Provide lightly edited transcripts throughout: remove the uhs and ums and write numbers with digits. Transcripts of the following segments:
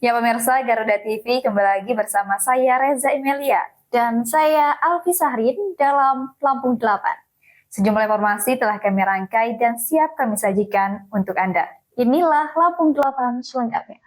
Ya pemirsa, Garuda TV kembali lagi bersama saya Reza Imelia dan saya Alfi Sahrin dalam Lampung 8. Sejumlah informasi telah kami rangkai dan siap kami sajikan untuk Anda. Inilah Lampung 8 selengkapnya.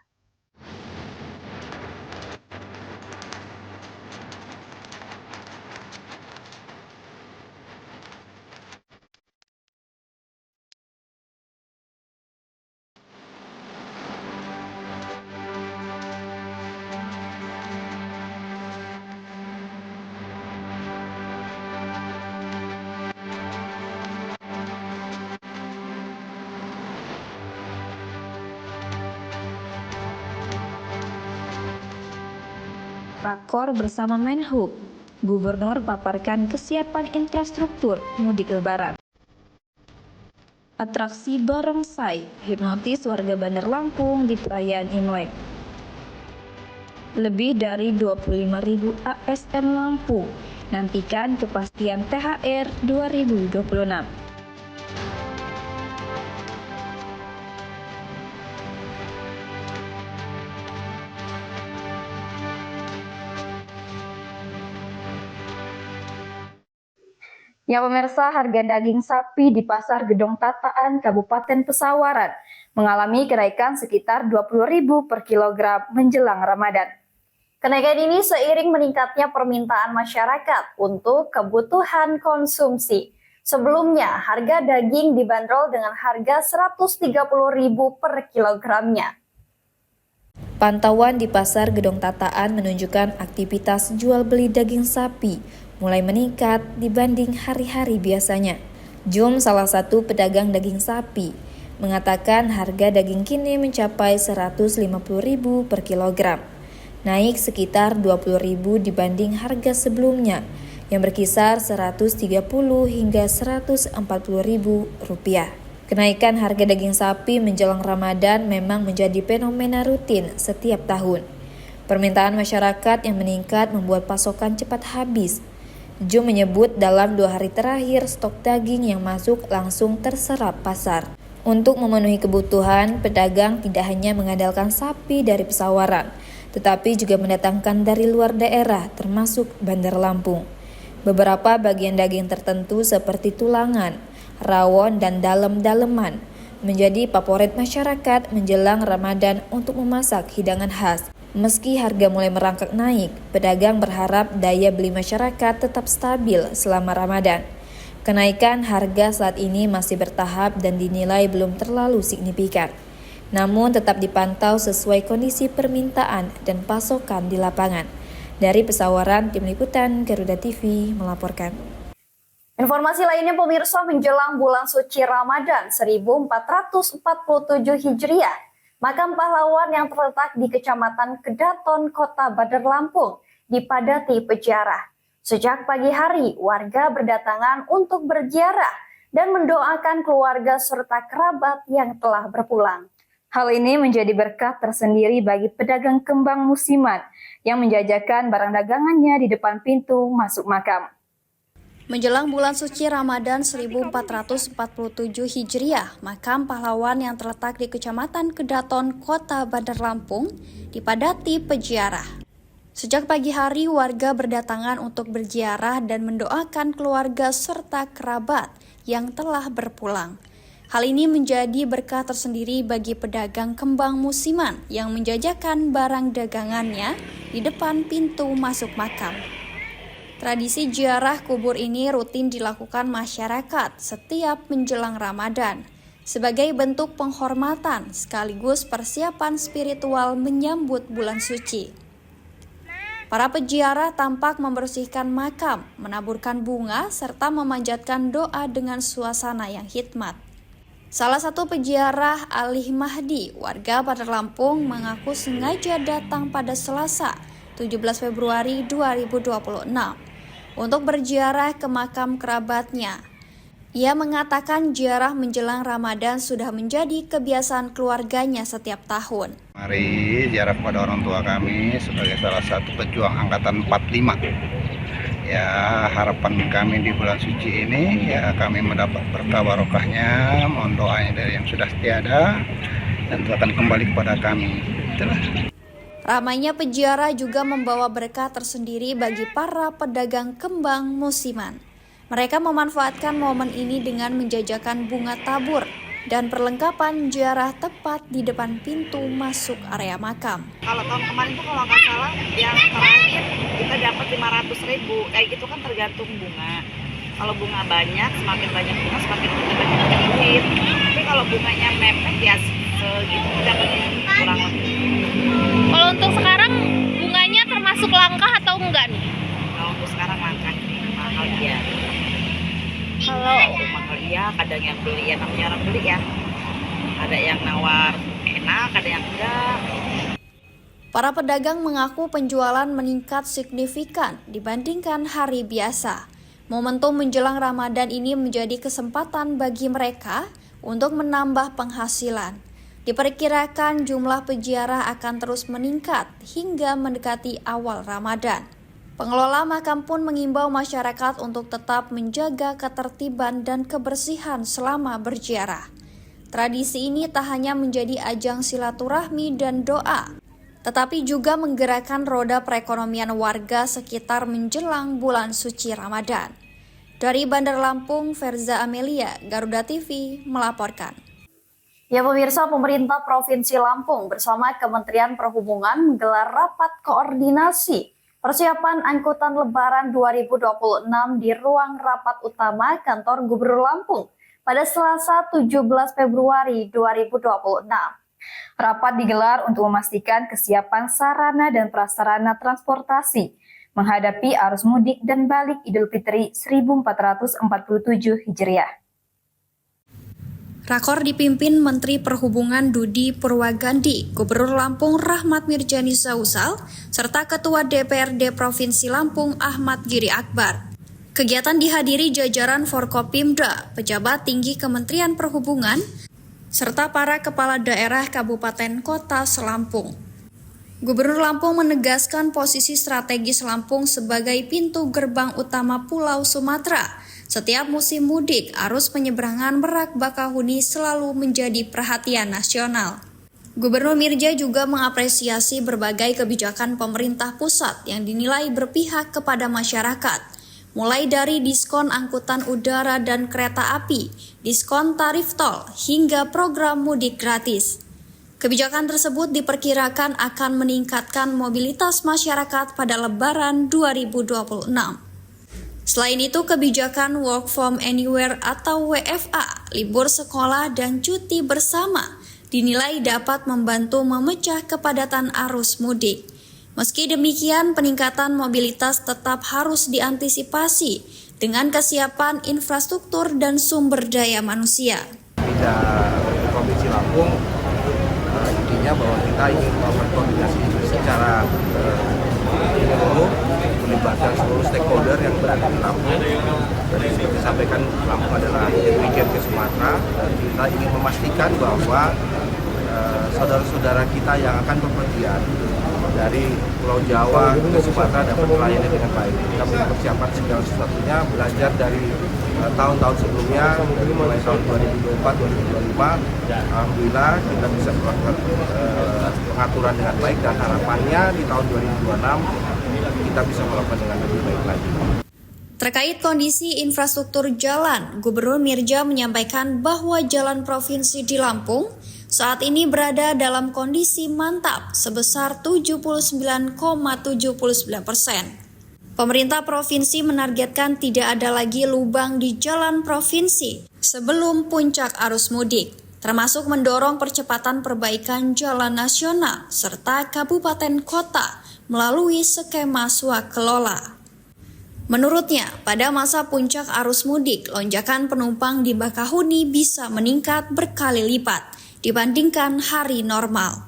Rakor bersama Menhub, Gubernur paparkan kesiapan infrastruktur mudik lebaran. Atraksi barongsai, hipnotis warga Bandar Lampung di perayaan Imlek. Lebih dari 25.000 ASN Lampung nantikan kepastian THR 2026. Ya pemirsa, harga daging sapi di Pasar Gedong Tataan, Kabupaten Pesawaran mengalami kenaikan sekitar 20.000 per kilogram menjelang Ramadan. Kenaikan ini seiring meningkatnya permintaan masyarakat untuk kebutuhan konsumsi. Sebelumnya, harga daging dibanderol dengan harga 130.000 per kilogramnya. Pantauan di Pasar Gedong Tataan menunjukkan aktivitas jual beli daging sapi mulai meningkat dibanding hari-hari biasanya. Jum, salah satu pedagang daging sapi, mengatakan harga daging kini mencapai 150.000 per kilogram, naik sekitar 20.000 dibanding harga sebelumnya yang berkisar 130 hingga 140.000 rupiah. Kenaikan harga daging sapi menjelang Ramadan memang menjadi fenomena rutin setiap tahun. Permintaan masyarakat yang meningkat membuat pasokan cepat habis. Jum menyebut dalam 2 hari terakhir stok daging yang masuk langsung terserap pasar. Untuk memenuhi kebutuhan, pedagang tidak hanya mengandalkan sapi dari Pesawaran, tetapi juga mendatangkan dari luar daerah termasuk Bandar Lampung. Beberapa bagian daging tertentu seperti tulangan, rawon, dan dalem-daleman menjadi favorit masyarakat menjelang Ramadan untuk memasak hidangan khas. Meski harga mulai merangkak naik, pedagang berharap daya beli masyarakat tetap stabil selama Ramadan. Kenaikan harga saat ini masih bertahap dan dinilai belum terlalu signifikan. Namun tetap dipantau sesuai kondisi permintaan dan pasokan di lapangan. Dari Pesawaran, Tim Liputan Garuda TV melaporkan. Informasi lainnya pemirsa, menjelang bulan suci Ramadan 1447 Hijriah, makam pahlawan yang terletak di Kecamatan Kedaton, Kota Bandar Lampung dipadati peziarah. Sejak pagi hari, warga berdatangan untuk berziarah dan mendoakan keluarga serta kerabat yang telah berpulang. Hal ini menjadi berkah tersendiri bagi pedagang kembang musiman yang menjajakan barang dagangannya di depan pintu masuk makam. Menjelang bulan suci Ramadan 1447 Hijriah, makam pahlawan yang terletak di Kecamatan Kedaton, Kota Bandar Lampung, dipadati peziarah. Sejak pagi hari, warga berdatangan untuk berziarah dan mendoakan keluarga serta kerabat yang telah berpulang. Hal ini menjadi berkah tersendiri bagi pedagang kembang musiman yang menjajakan barang dagangannya di depan pintu masuk makam. Tradisi ziarah kubur ini rutin dilakukan masyarakat setiap menjelang Ramadan sebagai bentuk penghormatan sekaligus persiapan spiritual menyambut bulan suci. Para peziarah tampak membersihkan makam, menaburkan bunga, serta memanjatkan doa dengan suasana yang hikmat. Salah satu peziarah, Ali Mahdi, warga Bandar Lampung, mengaku sengaja datang pada Selasa, 17 Februari 2026 untuk berziarah ke makam kerabatnya. Ia mengatakan ziarah menjelang Ramadan sudah menjadi kebiasaan keluarganya setiap tahun. Mari ziarah kepada orang tua kami sebagai salah satu pejuang angkatan 45. Ya, harapan kami di bulan suci ini ya kami mendapat berkah barokahnya, mohon doanya dari yang sudah tiada dan itu akan kembali kepada kami. Itulah. Ramainya peziarah juga membawa berkah tersendiri bagi para pedagang kembang musiman. Mereka memanfaatkan momen ini dengan menjajakan bunga tabur dan perlengkapan ziarah tepat di depan pintu masuk area makam. Kalau tahun kemarin tuh kalau nggak salah yang terakhir kita dapat 500.000, kayak gitu kan tergantung bunga. Kalau bunga banyak, semakin banyak bunga semakin banyak duit. Tapi kalau bunganya mepet ya segitu dapatnya kurang lebih. Kalau untuk sekarang bunganya termasuk langka atau enggak nih? Kalau untuk sekarang langka, mahal iya. Kalau Mahal iya, kadang yang beli ya namanya orang beli ya. Ada yang nawar enak, ada yang enggak. Para pedagang mengaku penjualan meningkat signifikan dibandingkan hari biasa. Momentum menjelang Ramadan ini menjadi kesempatan bagi mereka untuk menambah penghasilan. Diperkirakan jumlah peziarah akan terus meningkat hingga mendekati awal Ramadan. Pengelola makam pun mengimbau masyarakat untuk tetap menjaga ketertiban dan kebersihan selama berziarah. Tradisi ini tak hanya menjadi ajang silaturahmi dan doa, tetapi juga menggerakkan roda perekonomian warga sekitar menjelang bulan suci Ramadan. Dari Bandar Lampung, Verza Amelia, Garuda TV melaporkan. Ya pemirsa, pemerintah Provinsi Lampung bersama Kementerian Perhubungan menggelar rapat koordinasi persiapan angkutan Lebaran 2026 di ruang rapat utama kantor Gubernur Lampung pada Selasa 17 Februari 2026. Rapat digelar untuk memastikan kesiapan sarana dan prasarana transportasi menghadapi arus mudik dan balik Idul Fitri 1447 Hijriah. Rakor dipimpin Menteri Perhubungan Dudi Purwagandi, Gubernur Lampung Rahmat Mirjani Sausal, serta Ketua DPRD Provinsi Lampung Ahmad Giri Akbar. Kegiatan dihadiri jajaran Forkopimda, pejabat tinggi Kementerian Perhubungan, serta para kepala daerah kabupaten kota selampung. Gubernur Lampung menegaskan posisi strategis Lampung sebagai pintu gerbang utama Pulau Sumatera. Setiap musim mudik, arus penyeberangan Merak Bakahuni selalu menjadi perhatian nasional. Gubernur Mirja juga mengapresiasi berbagai kebijakan pemerintah pusat yang dinilai berpihak kepada masyarakat, mulai dari diskon angkutan udara dan kereta api, diskon tarif tol, hingga program mudik gratis. Kebijakan tersebut diperkirakan akan meningkatkan mobilitas masyarakat pada Lebaran 2026. Selain itu, kebijakan Work from Anywhere atau WFA, libur sekolah dan cuti bersama dinilai dapat membantu memecah kepadatan arus mudik. Meski demikian, peningkatan mobilitas tetap harus diantisipasi dengan kesiapan infrastruktur dan sumber daya manusia. Provinsi Lampung intinya bahwa kita ingin melakukan koordinasi secara menyeluruh, melibatkan seluruh stakeholder yang berada di Lampung. Tadi seperti disampaikan, Lampung adalah weekend ke Sumatera, dan kita ingin memastikan bahwa saudara-saudara kita yang akan bepergian dari Pulau Jawa ke Sumatera dapat melayani dengan baik. Kita mempersiapkan segala sesuatunya, belajar dari tahun-tahun sebelumnya, dari mulai tahun 2024-2025. Alhamdulillah kita bisa melakukan pengaturan dengan baik, dan harapannya di tahun 2026 kita bisa melakukan dengan lebih baik lagi. Terkait kondisi infrastruktur jalan, Gubernur Mirja menyampaikan bahwa jalan provinsi di Lampung saat ini berada dalam kondisi mantap sebesar 79,79%. Pemerintah provinsi menargetkan tidak ada lagi lubang di jalan provinsi sebelum puncak arus mudik, termasuk mendorong percepatan perbaikan jalan nasional serta kabupaten kota melalui skema swakelola. Menurutnya, pada masa puncak arus mudik, lonjakan penumpang di Bakahuni bisa meningkat berkali lipat dibandingkan hari normal.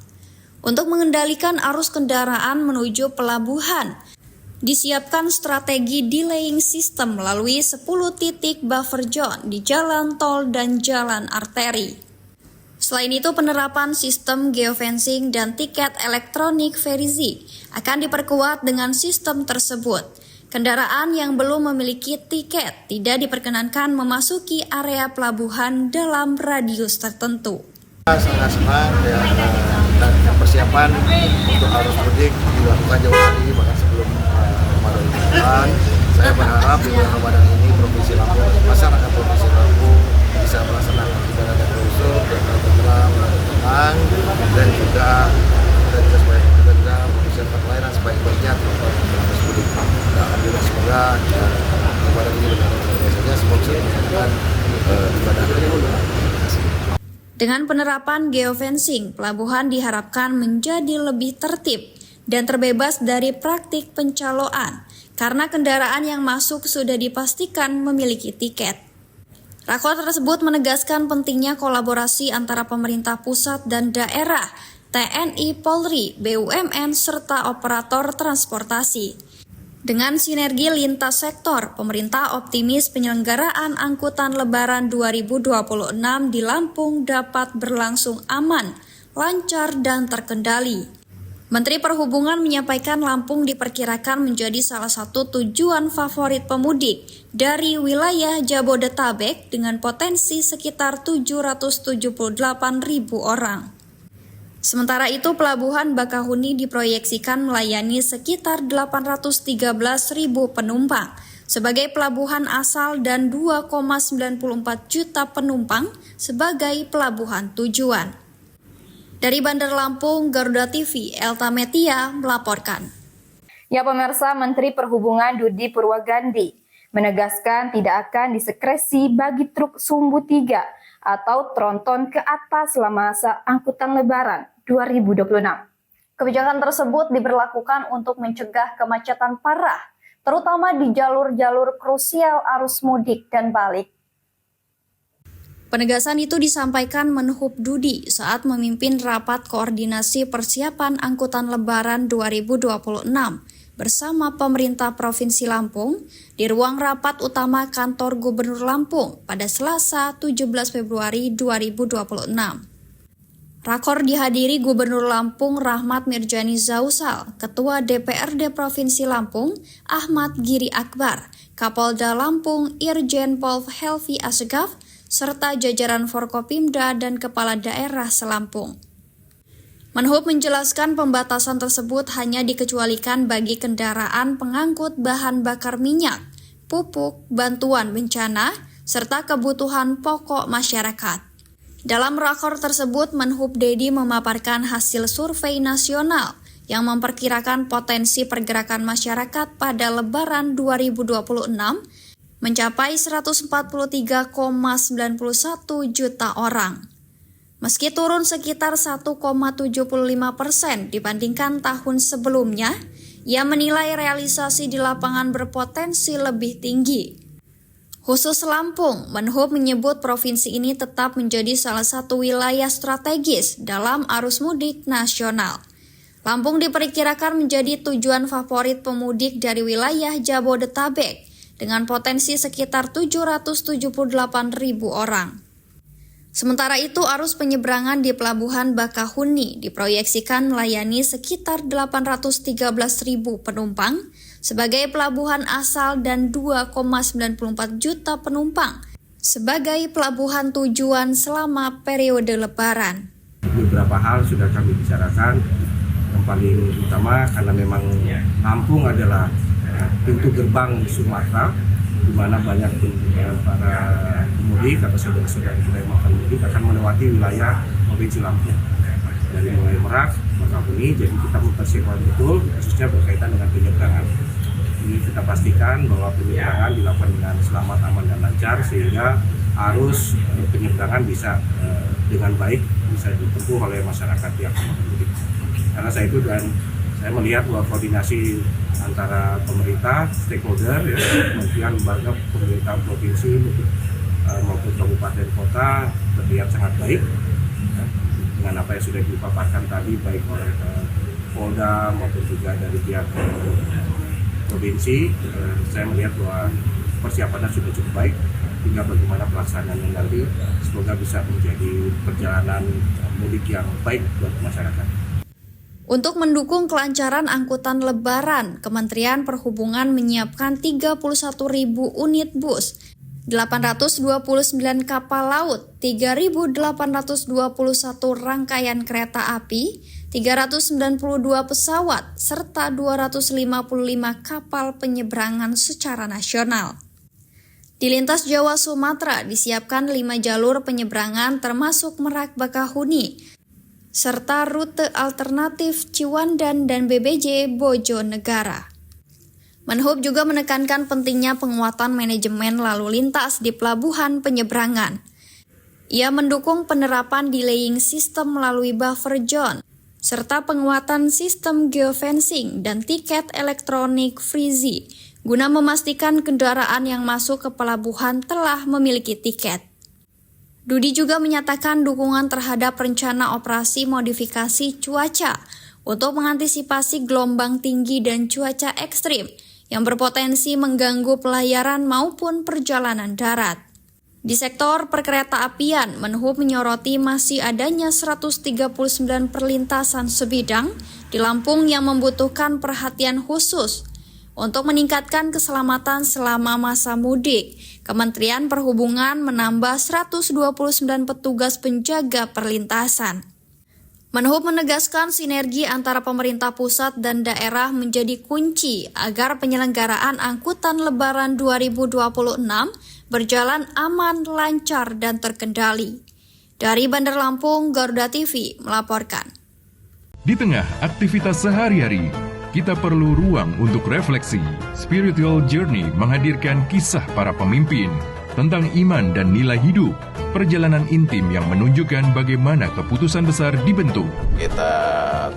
Untuk mengendalikan arus kendaraan menuju pelabuhan, disiapkan strategi delaying system melalui 10 titik buffer zone di jalan tol dan jalan arteri. Selain itu, penerapan sistem geofencing dan tiket elektronik Verizi akan diperkuat dengan sistem tersebut. Kendaraan yang belum memiliki tiket tidak diperkenankan memasuki area pelabuhan dalam radius tertentu. Sangat senang Dan persiapan untuk arus mudik dilakukan jauh hari, bahkan sebelum Ramadan ini. Saya berharap di bulan Ramadan ini Provinsi Lampung, masyarakat Provinsi Lampung bisa melaksanakan ibadah dan khusyuk dengan tenang, dan juga kita sebagai pekerja mempersiapkan pelayanan sebaik-baiknya terutama arus mudik. Alhamdulillah semoga Ramadan ini benar-benar biasanya semoga melaksanakan ibadah dan khusyuk. Dengan penerapan geofencing, pelabuhan diharapkan menjadi lebih tertib dan terbebas dari praktik pencaloan karena kendaraan yang masuk sudah dipastikan memiliki tiket. Rakor tersebut menegaskan pentingnya kolaborasi antara pemerintah pusat dan daerah, TNI, Polri, BUMN, serta operator transportasi. Dengan sinergi lintas sektor, pemerintah optimis penyelenggaraan angkutan Lebaran 2026 di Lampung dapat berlangsung aman, lancar, dan terkendali. Menteri Perhubungan menyampaikan Lampung diperkirakan menjadi salah satu tujuan favorit pemudik dari wilayah Jabodetabek dengan potensi sekitar 778.000 orang. Sementara itu, Pelabuhan Bakahuni diproyeksikan melayani sekitar 813.000 penumpang sebagai pelabuhan asal dan 2,94 juta penumpang sebagai pelabuhan tujuan. Dari Bandar Lampung, Garuda TV, Elta Metia melaporkan. Ya pemirsa, Menteri Perhubungan Dudi Purwagandi menegaskan tidak akan disekresi bagi truk sumbu 3 atau tronton ke atas selama masa angkutan Lebaran 2026. Kebijakan tersebut diberlakukan untuk mencegah kemacetan parah, terutama di jalur-jalur krusial arus mudik dan balik. Penegasan itu disampaikan Menhub Dudi saat memimpin rapat koordinasi persiapan angkutan Lebaran 2026 bersama pemerintah Provinsi Lampung di ruang rapat utama kantor Gubernur Lampung pada Selasa 17 Februari 2026. Rakor dihadiri Gubernur Lampung Rahmat Mirjani Zausal, Ketua DPRD Provinsi Lampung Ahmad Giri Akbar, Kapolda Lampung Irjen Pol Helvi Asegaf, serta jajaran Forkopimda dan Kepala Daerah Selampung. Menhub menjelaskan pembatasan tersebut hanya dikecualikan bagi kendaraan pengangkut bahan bakar minyak, pupuk, bantuan bencana, serta kebutuhan pokok masyarakat. Dalam rakor tersebut, Menhub Dedi memaparkan hasil survei nasional yang memperkirakan potensi pergerakan masyarakat pada Lebaran 2026 mencapai 143,91 juta orang. Meski turun sekitar 1,75% dibandingkan tahun sebelumnya, ia menilai realisasi di lapangan berpotensi lebih tinggi. Khusus Lampung, Menhub menyebut provinsi ini tetap menjadi salah satu wilayah strategis dalam arus mudik nasional. Lampung diperkirakan menjadi tujuan favorit pemudik dari wilayah Jabodetabek dengan potensi sekitar 778.000 orang. Sementara itu, arus penyeberangan di Pelabuhan Bakahuni diproyeksikan melayani sekitar 813.000 penumpang sebagai pelabuhan asal dan 2,94 juta penumpang sebagai pelabuhan tujuan selama periode Lebaran. Beberapa hal sudah kami bicarakan. Yang paling utama karena memang Lampung adalah pintu gerbang di Sumatera, di mana banyak para pemudik atau saudara-saudara kita yang akan mudik akan melewati wilayah Provinsi Lampung. Dari mulai Merak, Bakahuni, jadi kita mempersiapkan betul, khususnya berkaitan dengan penyeberangan. Ini kita pastikan bahwa penyeberangan dilakukan dengan selamat, aman, dan lancar, sehingga arus penyeberangan bisa dengan baik bisa ditempuh oleh masyarakat yang mudik. Karena saya itu dan saya melihat bahwa koordinasi antara pemerintah, stakeholder, kementerian, lembaga, pemerintah provinsi maupun kabupaten kota terlihat sangat baik dengan apa yang sudah dipaparkan tadi baik oleh Polda maupun juga dari pihak provinsi. Saya melihat bahwa persiapannya sudah cukup baik, tinggal bagaimana pelaksanaannya nanti semoga bisa menjadi perjalanan mudik yang baik buat masyarakat. Untuk mendukung kelancaran angkutan Lebaran, Kementerian Perhubungan menyiapkan 31.000 unit bus 829 kapal laut, 3.821 rangkaian kereta api, 392 pesawat, serta 255 kapal penyeberangan secara nasional. Di lintas Jawa Sumatera disiapkan 5 jalur penyeberangan termasuk Merak Bakahuni, serta rute alternatif Ciwandan dan BBJ Bojonegara. Menhub juga menekankan pentingnya penguatan manajemen lalu lintas di pelabuhan penyeberangan. Ia mendukung penerapan delaying system melalui buffer zone, serta penguatan sistem geofencing dan tiket elektronik Freezy, guna memastikan kendaraan yang masuk ke pelabuhan telah memiliki tiket. Dudi juga menyatakan dukungan terhadap rencana operasi modifikasi cuaca untuk mengantisipasi gelombang tinggi dan cuaca ekstrim yang berpotensi mengganggu pelayaran maupun perjalanan darat. Di sektor perkereta-apian, Menhub menyoroti masih adanya 139 perlintasan sebidang di Lampung yang membutuhkan perhatian khusus. Untuk meningkatkan keselamatan selama masa mudik, Kementerian Perhubungan menambah 129 petugas penjaga perlintasan. Menhub menegaskan sinergi antara pemerintah pusat dan daerah menjadi kunci agar penyelenggaraan angkutan Lebaran 2026 berjalan aman, lancar, dan terkendali. Dari Bandar Lampung, Garuda TV melaporkan. Di tengah aktivitas sehari-hari, kita perlu ruang untuk refleksi. Spiritual Journey menghadirkan kisah para pemimpin tentang iman dan nilai hidup. Perjalanan intim yang menunjukkan bagaimana keputusan besar dibentuk. Kita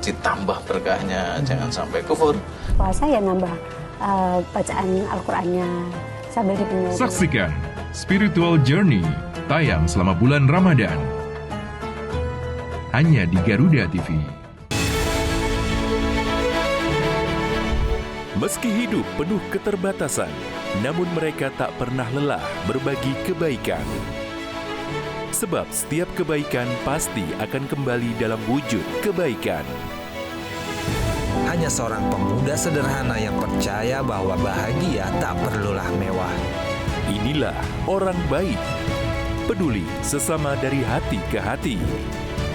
ditambah berkahnya, jangan sampai kufur. Puasa ya nambah bacaan Al-Qur'annya sambil dipenuhi. Saksikan Spiritual Journey, tayang selama bulan Ramadan. Hanya di Garuda TV. Meski hidup penuh keterbatasan, namun mereka tak pernah lelah berbagi kebaikan. Sebab setiap kebaikan pasti akan kembali dalam wujud kebaikan. Hanya seorang pemuda sederhana yang percaya bahwa bahagia tak perlulah mewah. Inilah orang baik, peduli sesama dari hati ke hati.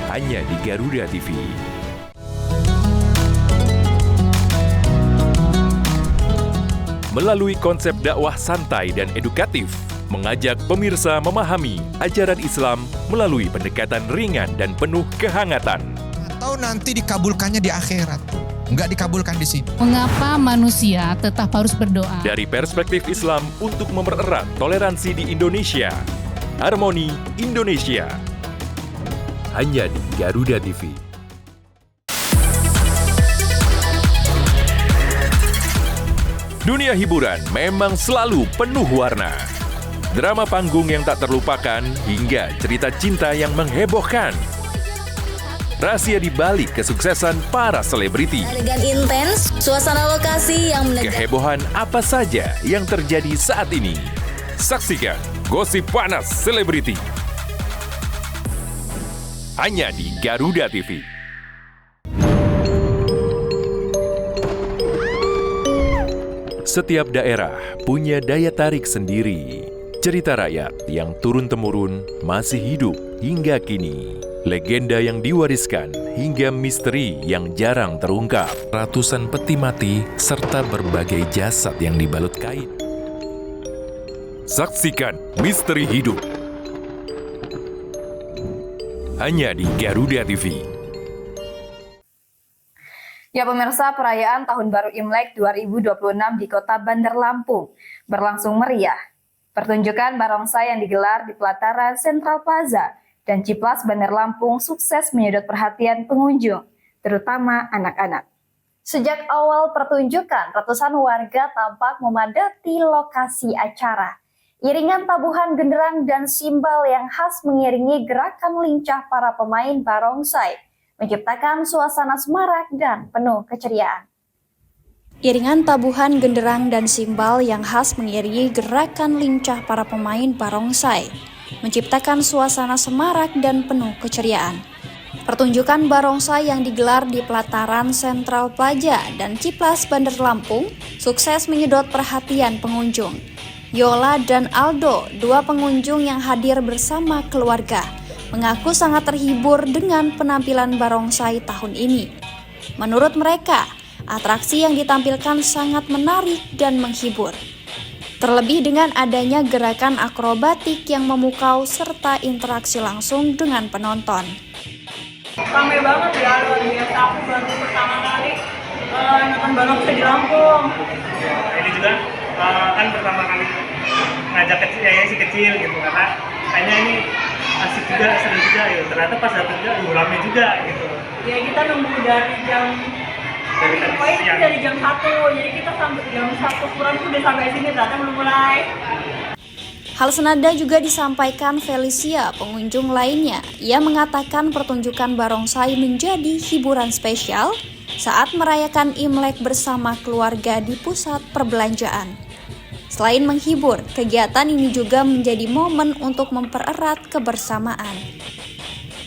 Hanya di Garuda TV. Melalui konsep dakwah santai dan edukatif, mengajak pemirsa memahami ajaran Islam melalui pendekatan ringan dan penuh kehangatan. Atau nanti dikabulkannya di akhirat, nggak dikabulkan di sini. Mengapa manusia tetap harus berdoa? Dari perspektif Islam untuk mempererat toleransi di Indonesia, Harmoni Indonesia. Hanya di Garuda TV. Dunia hiburan memang selalu penuh warna. Drama panggung yang tak terlupakan hingga cerita cinta yang menghebohkan. Rahasia di balik kesuksesan para selebriti. Adegan intens, suasana lokasi yang menegangkan. Kehebohan apa saja yang terjadi saat ini. Saksikan Gosip Panas Selebriti. Hanya di Garuda TV. Setiap daerah punya daya tarik sendiri. Cerita rakyat yang turun-temurun masih hidup hingga kini. Legenda yang diwariskan hingga misteri yang jarang terungkap. Ratusan peti mati serta berbagai jasad yang dibalut kain. Saksikan Misteri Hidup. Hanya di Garuda TV. Ya pemirsa, perayaan Tahun Baru Imlek 2026 di Kota Bandar Lampung berlangsung meriah. Pertunjukan barongsai yang digelar di pelataran Central Plaza dan Ciplas Bandar Lampung sukses menyedot perhatian pengunjung, terutama anak-anak. Sejak awal pertunjukan, ratusan warga tampak memadati lokasi acara. Iringan tabuhan genderang dan simbal yang khas mengiringi gerakan lincah para pemain barongsai menciptakan suasana semarak dan penuh keceriaan. Iringan tabuhan genderang dan simbal yang khas mengiringi gerakan lincah para pemain barongsai menciptakan suasana semarak dan penuh keceriaan. Pertunjukan barongsai yang digelar di pelataran Central Plaza dan Ciplas Bandar Lampung sukses menyedot perhatian pengunjung. Yola dan Aldo, dua pengunjung yang hadir bersama keluarga, mengaku sangat terhibur dengan penampilan barongsai tahun ini. Menurut mereka, atraksi yang ditampilkan sangat menarik dan menghibur. Terlebih dengan adanya gerakan akrobatik yang memukau serta interaksi langsung dengan penonton. Ramai banget ya, luar biasa. Aku baru pertama kali nonton barongsai di Lampung. Ini juga kan pertama kali ngajak si kecil gitu, karena kayaknya ini asik juga, seru juga gitu. Ternyata pas datang juga ramai juga gitu. Ya kita nunggu dari jam dari jam 1, jadi kita sampai jam 1 kurang udah sampai sini, ternyata belum mulai. Hal senada juga disampaikan Felicia, pengunjung lainnya. Ia mengatakan pertunjukan barongsai menjadi hiburan spesial saat merayakan Imlek bersama keluarga di pusat perbelanjaan. Selain menghibur, kegiatan ini juga menjadi momen untuk mempererat kebersamaan.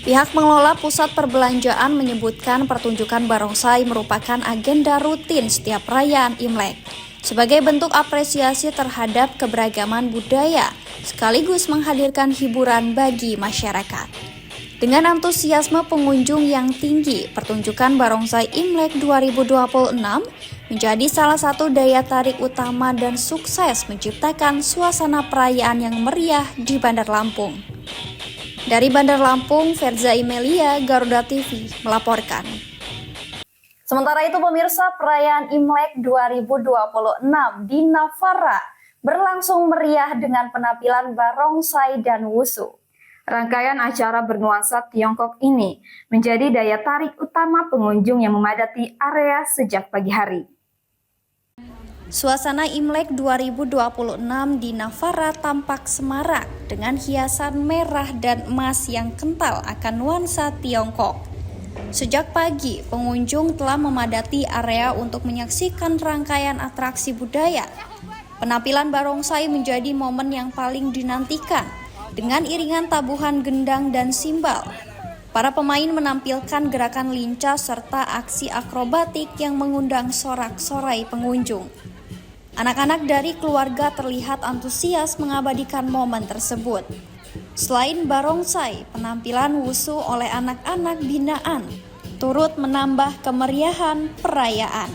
Pihak pengelola pusat perbelanjaan menyebutkan pertunjukan barongsai merupakan agenda rutin setiap perayaan Imlek, sebagai bentuk apresiasi terhadap keberagaman budaya, sekaligus menghadirkan hiburan bagi masyarakat. Dengan antusiasme pengunjung yang tinggi, pertunjukan barongsai Imlek 2026 menjadi salah satu daya tarik utama dan sukses menciptakan suasana perayaan yang meriah di Bandar Lampung. Dari Bandar Lampung, Verza Imelia, Garuda TV melaporkan. Sementara itu pemirsa, perayaan Imlek 2026 di Navara berlangsung meriah dengan penampilan barongsai dan wusu. Rangkaian acara bernuansa Tiongkok ini menjadi daya tarik utama pengunjung yang memadati area sejak pagi hari. Suasana Imlek 2026 di Navara tampak semarak dengan hiasan merah dan emas yang kental akan nuansa Tiongkok. Sejak pagi, pengunjung telah memadati area untuk menyaksikan rangkaian atraksi budaya. Penampilan barongsai menjadi momen yang paling dinantikan dengan iringan tabuhan gendang dan simbal. Para pemain menampilkan gerakan lincah serta aksi akrobatik yang mengundang sorak-sorai pengunjung. Anak-anak dari keluarga terlihat antusias mengabadikan momen tersebut. Selain barongsai, penampilan wusu oleh anak-anak binaan turut menambah kemeriahan perayaan.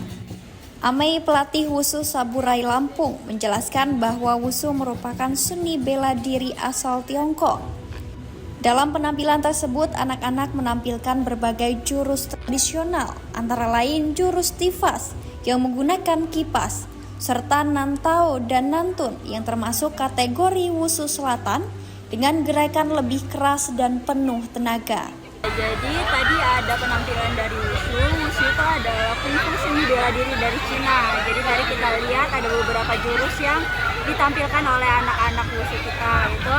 Amei, pelatih wusu Saburai Lampung, menjelaskan bahwa wusu merupakan seni bela diri asal Tiongkok. Dalam penampilan tersebut, anak-anak menampilkan berbagai jurus tradisional, antara lain jurus tifas yang menggunakan kipas, serta nantau dan nantun yang termasuk kategori wusu selatan dengan gerakan lebih keras dan penuh tenaga. Jadi tadi ada penampilan dari wusu. Wusu itu adalah kungfu seni bela diri dari Cina. Jadi tadi kita lihat ada beberapa jurus yang ditampilkan oleh anak-anak wusu kita. Itu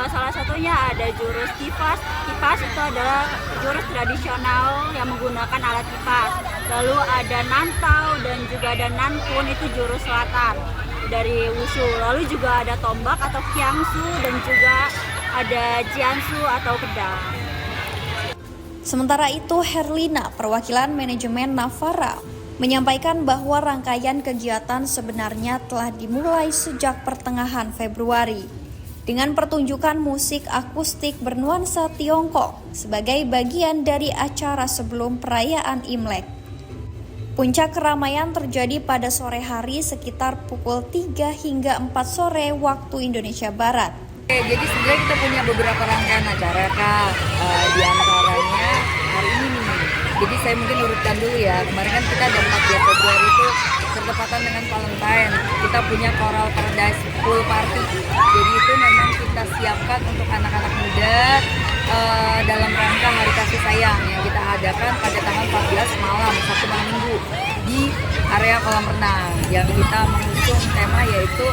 salah satunya ada jurus kipas. Kipas itu adalah jurus tradisional yang menggunakan alat kipas. Lalu ada nantau dan juga ada nanpun, itu jurus selatan dari wusu. Lalu juga ada tombak atau kiangsu dan juga ada jiansu atau pedang. Sementara itu, Herlina, perwakilan manajemen Navara, menyampaikan bahwa rangkaian kegiatan sebenarnya telah dimulai sejak pertengahan Februari dengan pertunjukan musik akustik bernuansa Tiongkok sebagai bagian dari acara sebelum perayaan Imlek. Puncak keramaian terjadi pada sore hari sekitar pukul 3 hingga 4 sore waktu Indonesia Barat. Jadi sebenarnya kita punya beberapa rangkaian acara Kak, di antaranya hari ini nih. Jadi saya mungkin urutkan dulu ya. Kemarin kan kita ada 14 Februari itu bertepatan dengan Valentine. Kita punya Choral Paradise Pool Party. Jadi itu memang kita siapkan untuk anak-anak muda dalam rangka Hari Kasih Sayang yang kita adakan pada tanggal 14 malam, Sabtu malam Minggu di area kolam renang yang kita mengusung tema yaitu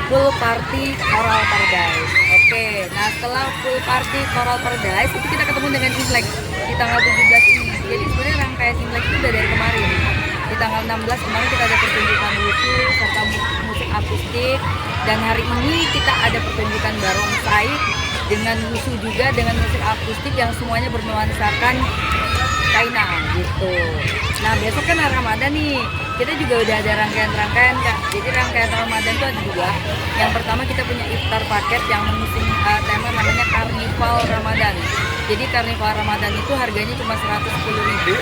Pool Party Choral Paradise. Oke, nah setelah Pool Party Choral Paradise itu kita ketemu dengan Imlek di tanggal 17 ini. Jadi sebenarnya rangkaian Imlek itu udah dari kemarin. Di tanggal 16 kemarin kita ada pertunjukan wusu serta musik akustik, dan hari ini kita ada pertunjukan barongsai dengan wusu juga dengan musik akustik yang semuanya bernuansakan China gitu. Nah besok kan Ramadan nih, kita juga udah ada rangkaian-rangkaian Kak. Jadi rangkaian Ramadan itu ada 2. Yang pertama kita punya iftar paket yang mengusung tema namanya Karnival Ramadan. Jadi Karnival Ramadan itu harganya cuma 110.000.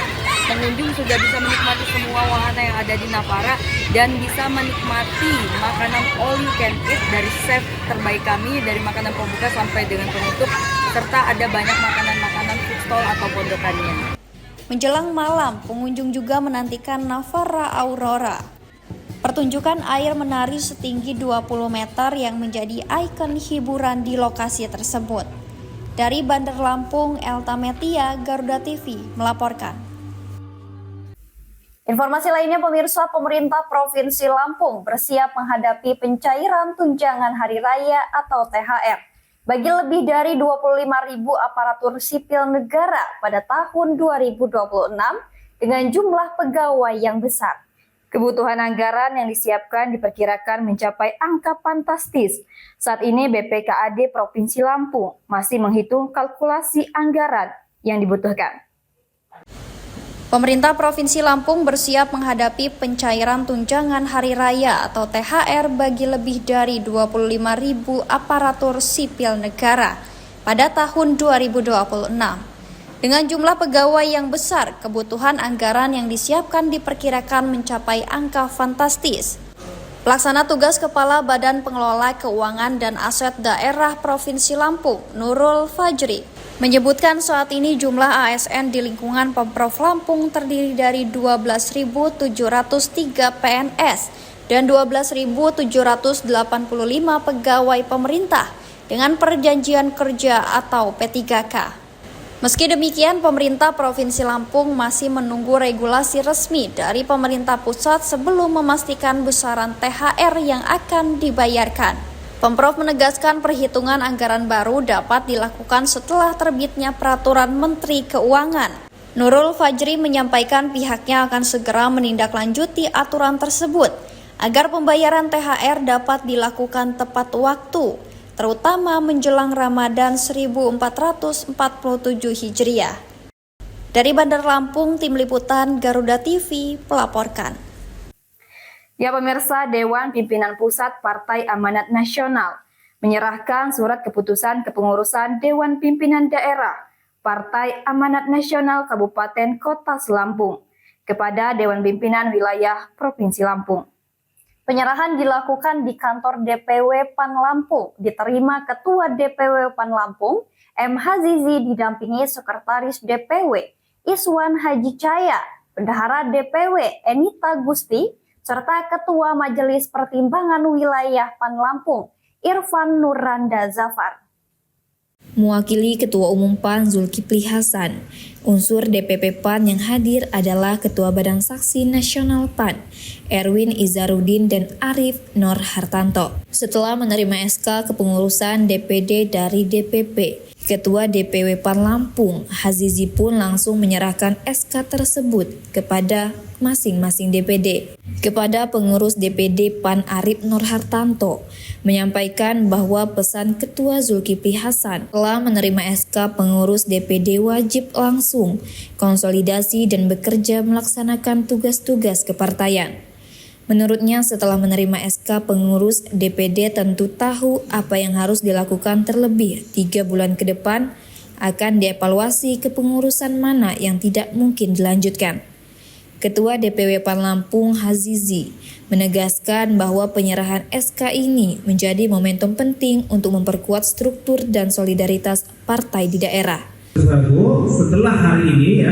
Pengunjung sudah bisa menikmati semua wahana yang ada di Napara dan bisa menikmati makanan all you can eat dari chef terbaik kami, dari makanan pembuka sampai dengan penutup, serta ada banyak makanan-makanan food stall atau pondokannya. Menjelang malam, pengunjung juga menantikan Napara Aurora. Pertunjukan air menari setinggi 20 meter yang menjadi ikon hiburan di lokasi tersebut. Dari Bandar Lampung, Elta Metia, Garuda TV melaporkan. Informasi lainnya pemirsa, pemerintah Provinsi Lampung bersiap menghadapi pencairan tunjangan hari raya atau THR bagi lebih dari 25.000 aparatur sipil negara pada tahun 2026 dengan jumlah pegawai yang besar. Kebutuhan anggaran yang disiapkan diperkirakan mencapai angka fantastis. Saat ini BPKAD Provinsi Lampung masih menghitung kalkulasi anggaran yang dibutuhkan. Pemerintah Provinsi Lampung bersiap menghadapi pencairan tunjangan hari raya atau THR bagi lebih dari 25.000 aparatur sipil negara pada tahun 2026. Dengan jumlah pegawai yang besar, kebutuhan anggaran yang disiapkan diperkirakan mencapai angka fantastis. Pelaksana tugas Kepala Badan Pengelola Keuangan dan Aset Daerah Provinsi Lampung, Nurul Fajri, menyebutkan saat ini jumlah ASN di lingkungan Pemprov Lampung terdiri dari 12.703 PNS dan 12.785 pegawai pemerintah dengan perjanjian kerja atau P3K. Meski demikian, pemerintah Provinsi Lampung masih menunggu regulasi resmi dari pemerintah pusat sebelum memastikan besaran THR yang akan dibayarkan. Pemprov menegaskan perhitungan anggaran baru dapat dilakukan setelah terbitnya Peraturan Menteri Keuangan. Nurul Fajri menyampaikan pihaknya akan segera menindaklanjuti aturan tersebut agar pembayaran THR dapat dilakukan tepat waktu, terutama menjelang Ramadan 1447 Hijriah. Dari Bandar Lampung, Tim Liputan Garuda TV melaporkan. Ya pemirsa, Dewan Pimpinan Pusat Partai Amanat Nasional menyerahkan surat keputusan kepengurusan Dewan Pimpinan Daerah Partai Amanat Nasional Kabupaten Kota Lampung kepada Dewan Pimpinan Wilayah Provinsi Lampung. Penyerahan dilakukan di kantor DPW PAN Lampung, diterima Ketua DPW PAN Lampung, M. Hazizi didampingi Sekretaris DPW Iswan Haji Caya, Bendahara DPW Enita Gusti, serta Ketua Majelis Pertimbangan Wilayah PAN Lampung, Irfan Nurranda Zafar. Mewakili Ketua Umum PAN Zulkifli Hasan, unsur DPP PAN yang hadir adalah Ketua Badan Saksi Nasional PAN, Erwin Izarudin dan Arif Nur Hartanto. Setelah menerima SK kepengurusan DPD dari DPP, Ketua DPW PAN Lampung, Hazizi pun langsung menyerahkan SK tersebut kepada masing-masing DPD. Kepada pengurus DPD PAN Arif Nur Hartanto, menyampaikan bahwa pesan Ketua Zulkifli Hasan telah menerima SK pengurus DPD wajib langsung konsolidasi dan bekerja melaksanakan tugas-tugas kepartaian. Menurutnya, setelah menerima SK pengurus DPD tentu tahu apa yang harus dilakukan terlebih 3 bulan ke depan, akan dievaluasi kepengurusan mana yang tidak mungkin dilanjutkan. Ketua DPW PAN Lampung Hazizi menegaskan bahwa penyerahan SK ini menjadi momentum penting untuk memperkuat struktur dan solidaritas partai di daerah. Setelah hari ini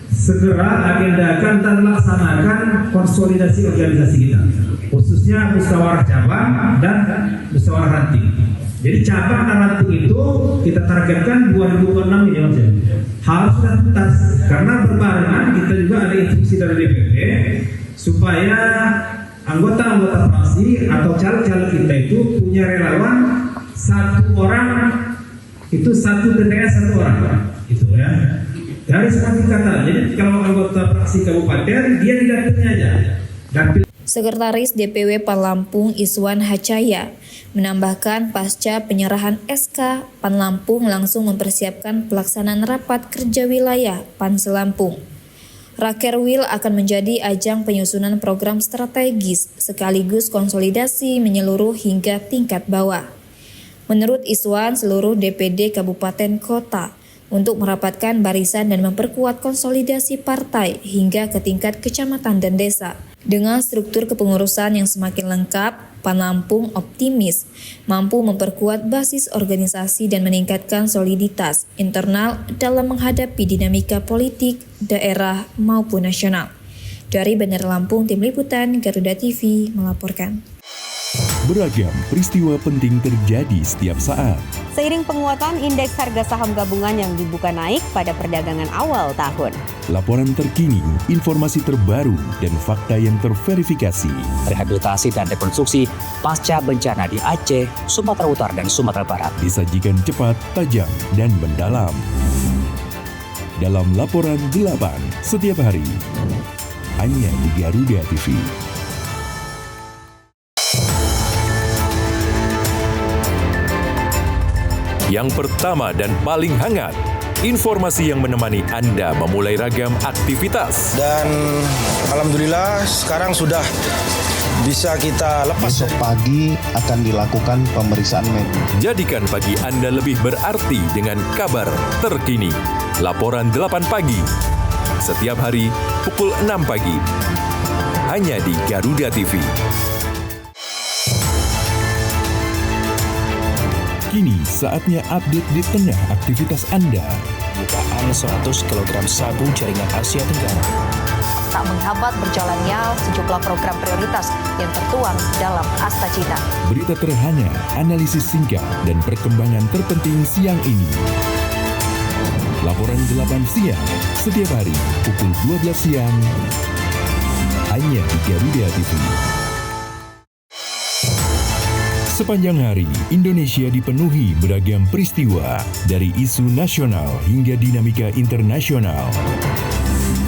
segera agendakan dan laksanakan konsolidasi organisasi kita, khususnya musyawarah cabang dan musyawarah ranting. Jadi cabang dan ranting itu kita targetkan 2026 ini Mas, harus sudah tuntas, karena berbarengan kita juga ada instruksi dari DPP supaya anggota-anggota fraksi atau caleg-caleg kita itu punya relawan 1 orang itu 1 TTS 1 orang, gitu ya. Dari semua tingkatan. Jadi kalau anggota fraksi kabupaten dia didampingi aja. Sekretaris DPW PAN Lampung Iswan Hacaya menambahkan pasca penyerahan SK, PAN Lampung langsung mempersiapkan pelaksanaan rapat kerja wilayah PAN Selampung. Rakerwil akan menjadi ajang penyusunan program strategis sekaligus konsolidasi menyeluruh hingga tingkat bawah. Menurut Iswan, seluruh DPD Kabupaten Kota untuk merapatkan barisan dan memperkuat konsolidasi partai hingga ke tingkat kecamatan dan desa. Dengan struktur kepengurusan yang semakin lengkap, PAN Lampung optimis mampu memperkuat basis organisasi dan meningkatkan soliditas internal dalam menghadapi dinamika politik daerah maupun nasional. Dari Bandar Lampung, Tim Liputan Garuda TV melaporkan. Beragam peristiwa penting terjadi setiap saat. Seiring penguatan indeks harga saham gabungan yang dibuka naik pada perdagangan awal tahun. Laporan terkini, informasi terbaru, dan fakta yang terverifikasi. Rehabilitasi dan rekonstruksi pasca bencana di Aceh, Sumatera Utara, dan Sumatera Barat. Disajikan cepat, tajam, dan mendalam. Dalam Laporan 8 setiap hari. Hanya di Garuda TV. Yang pertama dan paling hangat, informasi yang menemani Anda memulai ragam aktivitas. Dan alhamdulillah sekarang sudah bisa kita lepas. Besok pagi akan dilakukan pemeriksaan medis. Jadikan pagi Anda lebih berarti dengan kabar terkini. Laporan 8 pagi. Setiap hari pukul 6 pagi. Hanya di Garuda TV. Kini saatnya update di tengah aktivitas Anda. Bukaan 100 kg sabu jaringan Asia Tenggara. Tak menghambat berjalannya sejumlah program prioritas yang tertuang dalam Asta Cita. Berita terhangat, analisis singkat, dan perkembangan terpenting siang ini. Laporan 8 siang, setiap hari pukul 12 siang. Hanya di Garuda TV. Sepanjang hari, Indonesia dipenuhi beragam peristiwa, dari isu nasional hingga dinamika internasional.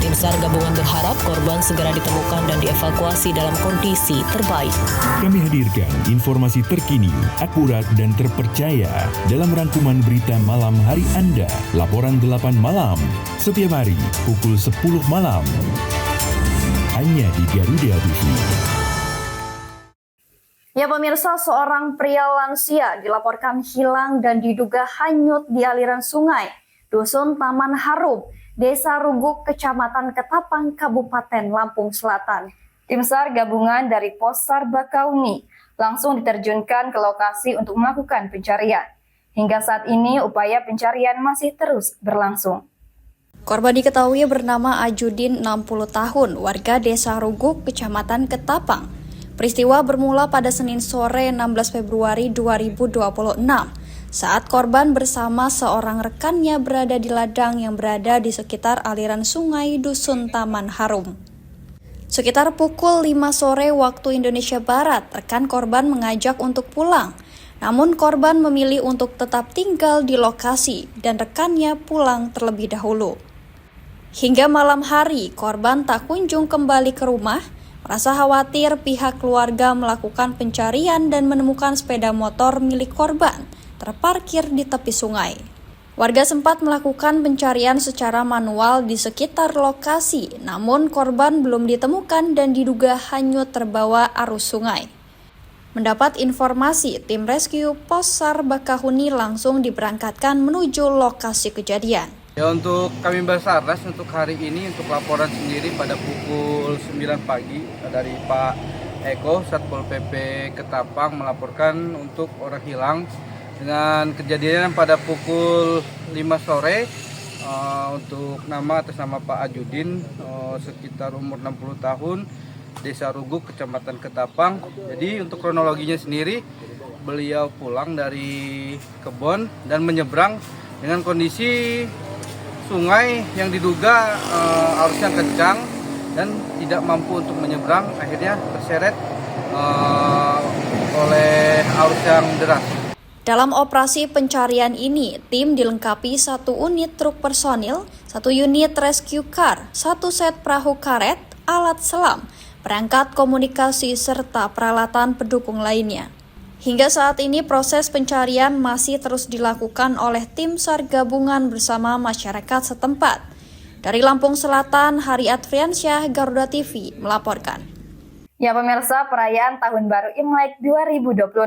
Tim SAR gabungan berharap korban segera ditemukan dan dievakuasi dalam kondisi terbaik. Kami hadirkan informasi terkini, akurat, dan terpercaya dalam rangkuman berita malam hari Anda. Laporan 8 malam, setiap hari pukul 10 malam. Hanya di Garuda TV. Ya pemirsa, seorang pria lansia dilaporkan hilang dan diduga hanyut di aliran sungai Dusun Taman Harum, Desa Ruguk, Kecamatan Ketapang, Kabupaten Lampung Selatan. Tim SAR gabungan dari Possar Bakauni langsung diterjunkan ke lokasi untuk melakukan pencarian. Hingga saat ini upaya pencarian masih terus berlangsung. Korban diketahui bernama Ajudin, 60 tahun, warga Desa Ruguk, Kecamatan Ketapang. Peristiwa bermula pada Senin sore 16 Februari 2026 saat korban bersama seorang rekannya berada di ladang yang berada di sekitar aliran sungai Dusun Taman Harum. Sekitar pukul 5 sore waktu Indonesia Barat, rekan korban mengajak untuk pulang. Namun korban memilih untuk tetap tinggal di lokasi dan rekannya pulang terlebih dahulu. Hingga malam hari, korban tak kunjung kembali ke rumah. Merasa khawatir, pihak keluarga melakukan pencarian dan menemukan sepeda motor milik korban terparkir di tepi sungai. Warga sempat melakukan pencarian secara manual di sekitar lokasi, namun korban belum ditemukan dan diduga hanyut terbawa arus sungai. Mendapat informasi, tim rescue Possar Bakahuni langsung diberangkatkan menuju lokasi kejadian. Ya, untuk kami Basarnas untuk hari ini untuk laporan sendiri pada pukul 9 pagi dari Pak Eko Satpol PP Ketapang melaporkan untuk orang hilang dengan kejadian pada pukul 5 sore untuk nama atas nama Pak Ajudin sekitar umur 60 tahun, Desa Ruguk, Kecamatan Ketapang. Jadi untuk kronologinya sendiri beliau pulang dari kebun dan menyeberang dengan kondisi sungai yang diduga arusnya kencang dan tidak mampu untuk menyeberang, akhirnya terseret oleh arus yang deras. Dalam operasi pencarian ini, tim dilengkapi 1 unit truk personil, 1 unit rescue car, 1 set perahu karet, alat selam, perangkat komunikasi, serta peralatan pendukung lainnya. Hingga saat ini proses pencarian masih terus dilakukan oleh tim SAR gabungan bersama masyarakat setempat. Dari Lampung Selatan, Hari Adriansyah, Garuda TV melaporkan. Ya pemirsa, perayaan Tahun Baru Imlek 2026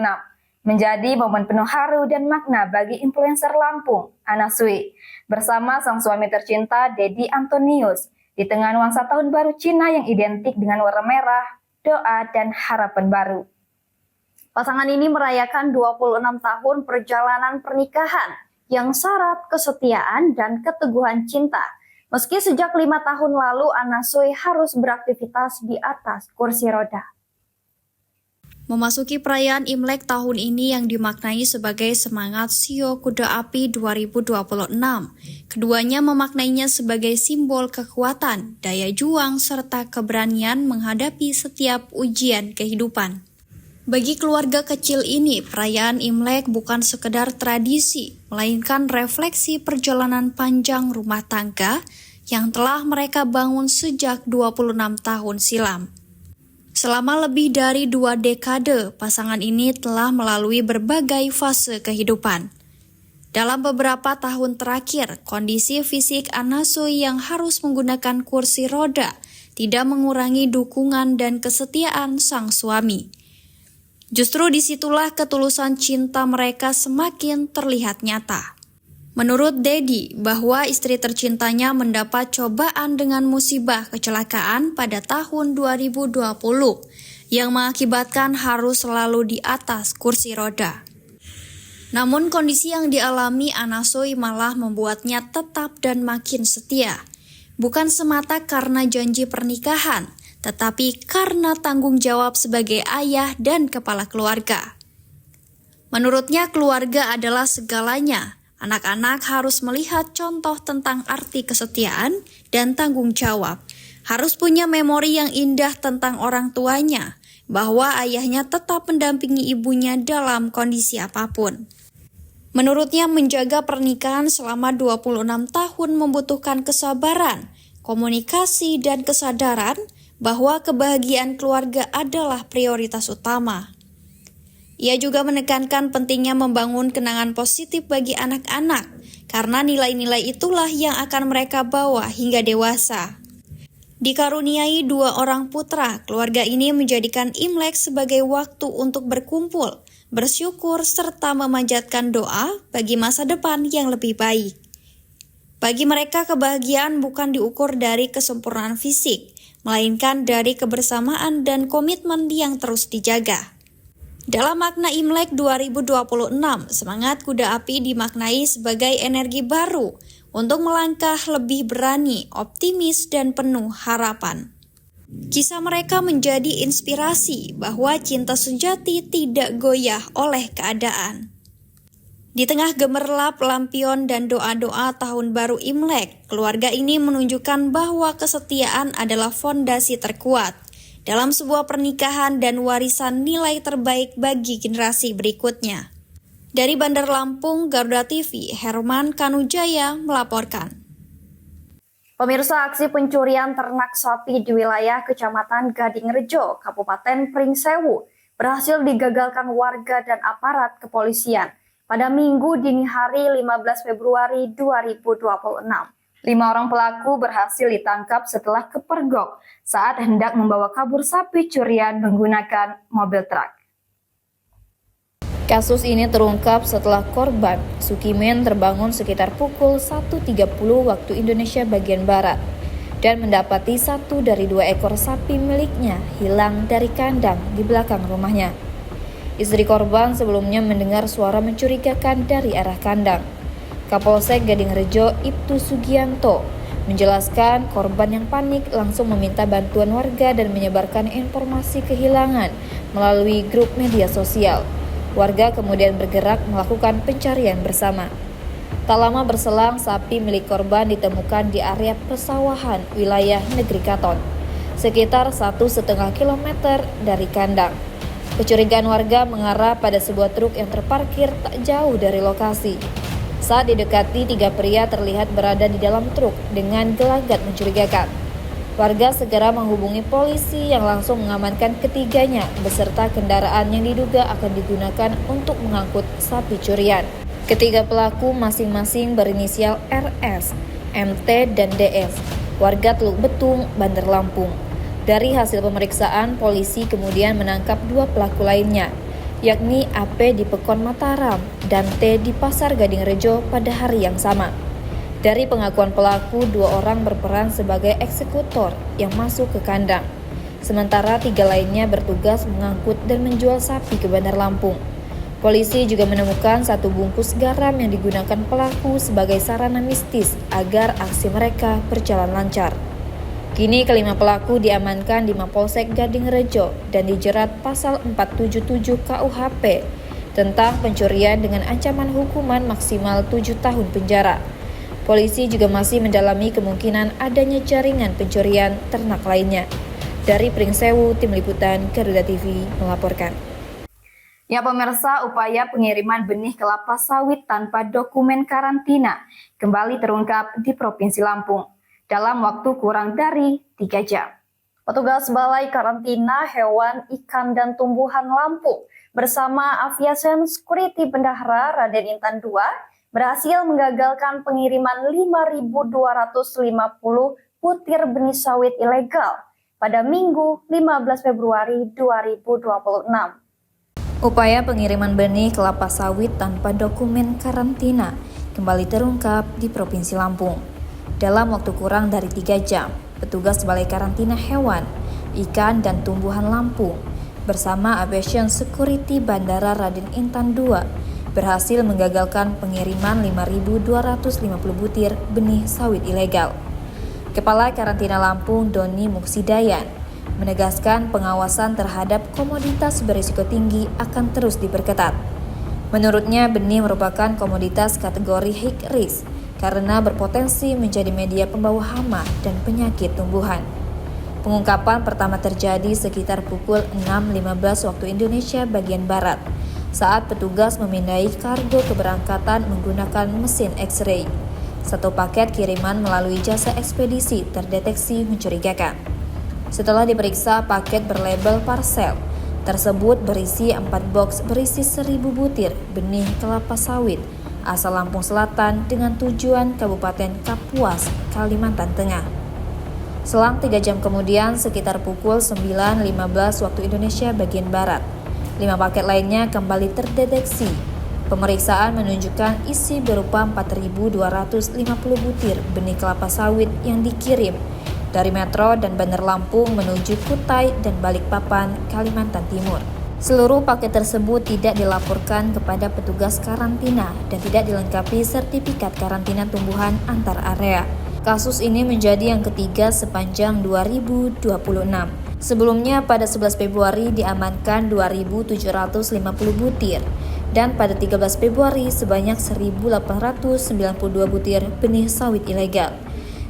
menjadi momen penuh haru dan makna bagi influencer Lampung, Anna Sui, bersama sang suami tercinta, Dedi Antonius, di tengah nuansa Tahun Baru Cina yang identik dengan warna merah, doa, dan harapan baru. Pasangan ini merayakan 26 tahun perjalanan pernikahan yang syarat kesetiaan dan keteguhan cinta. Meski sejak 5 tahun lalu Anna Sui harus beraktivitas di atas kursi roda. Memasuki perayaan Imlek tahun ini yang dimaknai sebagai semangat Sio Kuda Api 2026. Keduanya memaknainya sebagai simbol kekuatan, daya juang, serta keberanian menghadapi setiap ujian kehidupan. Bagi keluarga kecil ini, perayaan Imlek bukan sekedar tradisi, melainkan refleksi perjalanan panjang rumah tangga yang telah mereka bangun sejak 26 tahun silam. Selama lebih dari 2 dekade, pasangan ini telah melalui berbagai fase kehidupan. Dalam beberapa tahun terakhir, kondisi fisik Anna Sui yang harus menggunakan kursi roda tidak mengurangi dukungan dan kesetiaan sang suami. Justru disitulah ketulusan cinta mereka semakin terlihat nyata. Menurut Dedi, bahwa istri tercintanya mendapat cobaan dengan musibah kecelakaan pada tahun 2020 yang mengakibatkan harus selalu di atas kursi roda. Namun kondisi yang dialami Anna Sui malah membuatnya tetap dan makin setia. Bukan semata karena janji pernikahan, tetapi karena tanggung jawab sebagai ayah dan kepala keluarga. Menurutnya keluarga adalah segalanya. Anak-anak harus melihat contoh tentang arti kesetiaan dan tanggung jawab. Harus punya memori yang indah tentang orang tuanya, bahwa ayahnya tetap mendampingi ibunya dalam kondisi apapun. Menurutnya menjaga pernikahan selama 26 tahun membutuhkan kesabaran, komunikasi, dan kesadaran bahwa kebahagiaan keluarga adalah prioritas utama. Ia juga menekankan pentingnya membangun kenangan positif bagi anak-anak, karena nilai-nilai itulah yang akan mereka bawa hingga dewasa. Dikaruniai 2 orang putra, keluarga ini menjadikan Imlek sebagai waktu untuk berkumpul, bersyukur, serta memanjatkan doa bagi masa depan yang lebih baik. Bagi mereka, kebahagiaan bukan diukur dari kesempurnaan fisik, melainkan dari kebersamaan dan komitmen yang terus dijaga. Dalam makna Imlek 2026, semangat kuda api dimaknai sebagai energi baru untuk melangkah lebih berani, optimis, dan penuh harapan. Kisah mereka menjadi inspirasi bahwa cinta sejati tidak goyah oleh keadaan. Di tengah gemerlap lampion dan doa-doa tahun baru Imlek, keluarga ini menunjukkan bahwa kesetiaan adalah fondasi terkuat dalam sebuah pernikahan dan warisan nilai terbaik bagi generasi berikutnya. Dari Bandar Lampung, Garuda TV, Herman Kanujaya melaporkan. Pemirsa, aksi pencurian ternak sapi di wilayah Kecamatan Gadingrejo, Kabupaten Pringsewu, berhasil digagalkan warga dan aparat kepolisian pada Minggu dini hari 15 Februari 2026. 5 orang pelaku berhasil ditangkap setelah kepergok saat hendak membawa kabur sapi curian menggunakan mobil truk. Kasus ini terungkap setelah korban, Sukimen, terbangun sekitar pukul 1.30 waktu Indonesia bagian Barat dan mendapati 1 dari 2 ekor sapi miliknya hilang dari kandang di belakang rumahnya. Istri korban sebelumnya mendengar suara mencurigakan dari arah kandang. Kapolsek Gadingrejo Ibtu Sugianto menjelaskan korban yang panik langsung meminta bantuan warga dan menyebarkan informasi kehilangan melalui grup media sosial. Warga kemudian bergerak melakukan pencarian bersama. Tak lama berselang, sapi milik korban ditemukan di area persawahan wilayah Negeri Katon, sekitar 1,5 kilometer dari kandang. Kecurigaan warga mengarah pada sebuah truk yang terparkir tak jauh dari lokasi. Saat didekati, 3 pria terlihat berada di dalam truk dengan gelagat mencurigakan. Warga segera menghubungi polisi yang langsung mengamankan ketiganya beserta kendaraan yang diduga akan digunakan untuk mengangkut sapi curian. Ketiga pelaku masing-masing berinisial RS MT, dan DF, warga Teluk Betung, Bandar Lampung. Dari hasil pemeriksaan, polisi kemudian menangkap 2 pelaku lainnya, yakni AP di Pekon Mataram dan T di Pasar Gading Rejo pada hari yang sama. Dari pengakuan pelaku, 2 orang berperan sebagai eksekutor yang masuk ke kandang, sementara 3 lainnya bertugas mengangkut dan menjual sapi ke Bandar Lampung. Polisi juga menemukan 1 bungkus garam yang digunakan pelaku sebagai sarana mistis agar aksi mereka berjalan lancar. Kini kelima pelaku diamankan di Mapolsek Gading Rejo dan dijerat pasal 477 KUHP tentang pencurian dengan ancaman hukuman maksimal 7 tahun penjara. Polisi juga masih mendalami kemungkinan adanya jaringan pencurian ternak lainnya. Dari Pringsewu, Tim Liputan Garuda TV melaporkan. Ya pemirsa, upaya pengiriman benih kelapa sawit tanpa dokumen karantina kembali terungkap di Provinsi Lampung dalam waktu kurang dari 3 jam. Petugas Balai Karantina Hewan, Ikan, dan Tumbuhan Lampung bersama Aviation Security Bendahara Raden Intan II berhasil menggagalkan pengiriman 5.250 butir benih sawit ilegal pada Minggu 15 Februari 2026. Upaya pengiriman benih kelapa sawit tanpa dokumen karantina kembali terungkap di Provinsi Lampung. Dalam waktu kurang dari 3 jam, petugas Balai Karantina Hewan, Ikan, dan Tumbuhan Lampung bersama Aviation Security Bandara Raden Intan II berhasil menggagalkan pengiriman 5.250 butir benih sawit ilegal. Kepala Karantina Lampung, Doni Muksidayan, menegaskan pengawasan terhadap komoditas berisiko tinggi akan terus diperketat. Menurutnya, benih merupakan komoditas kategori high risk karena berpotensi menjadi media pembawa hama dan penyakit tumbuhan. Pengungkapan pertama terjadi sekitar pukul 6.15 waktu Indonesia bagian Barat saat petugas memindai kargo keberangkatan menggunakan mesin X-ray. 1 paket kiriman melalui jasa ekspedisi terdeteksi mencurigakan. Setelah diperiksa, paket berlabel parcel tersebut berisi 4 box berisi 1.000 butir benih kelapa sawit asal Lampung Selatan dengan tujuan Kabupaten Kapuas, Kalimantan Tengah. Selang 3 jam kemudian, sekitar pukul 9.15 waktu Indonesia bagian Barat, 5 paket lainnya kembali terdeteksi. Pemeriksaan menunjukkan isi berupa 4.250 butir benih kelapa sawit yang dikirim dari Metro dan Bandar Lampung menuju Kutai dan Balikpapan, Kalimantan Timur. Seluruh paket tersebut tidak dilaporkan kepada petugas karantina dan tidak dilengkapi sertifikat karantina tumbuhan antar area. Kasus ini menjadi yang ketiga sepanjang 2026. Sebelumnya pada 11 Februari diamankan 2.750 butir dan pada 13 Februari sebanyak 1.892 butir benih sawit ilegal.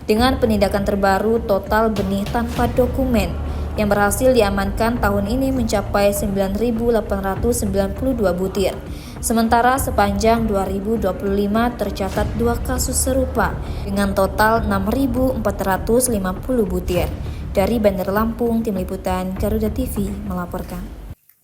Dengan penindakan terbaru, total benih tanpa dokumen yang berhasil diamankan tahun ini mencapai 9.892 butir. Sementara sepanjang 2025 tercatat 2 kasus serupa dengan total 6.450 butir. Dari Bandar Lampung, Tim Liputan Garuda TV melaporkan.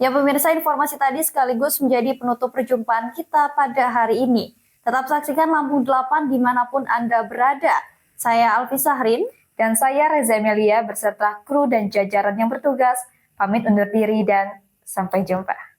Ya pemirsa, informasi tadi sekaligus menjadi penutup perjumpaan kita pada hari ini. Tetap saksikan Lampung 8 dimanapun Anda berada. Saya Alfi Sahrin dan saya Reza Melia beserta kru dan jajaran yang bertugas pamit undur diri dan sampai jumpa.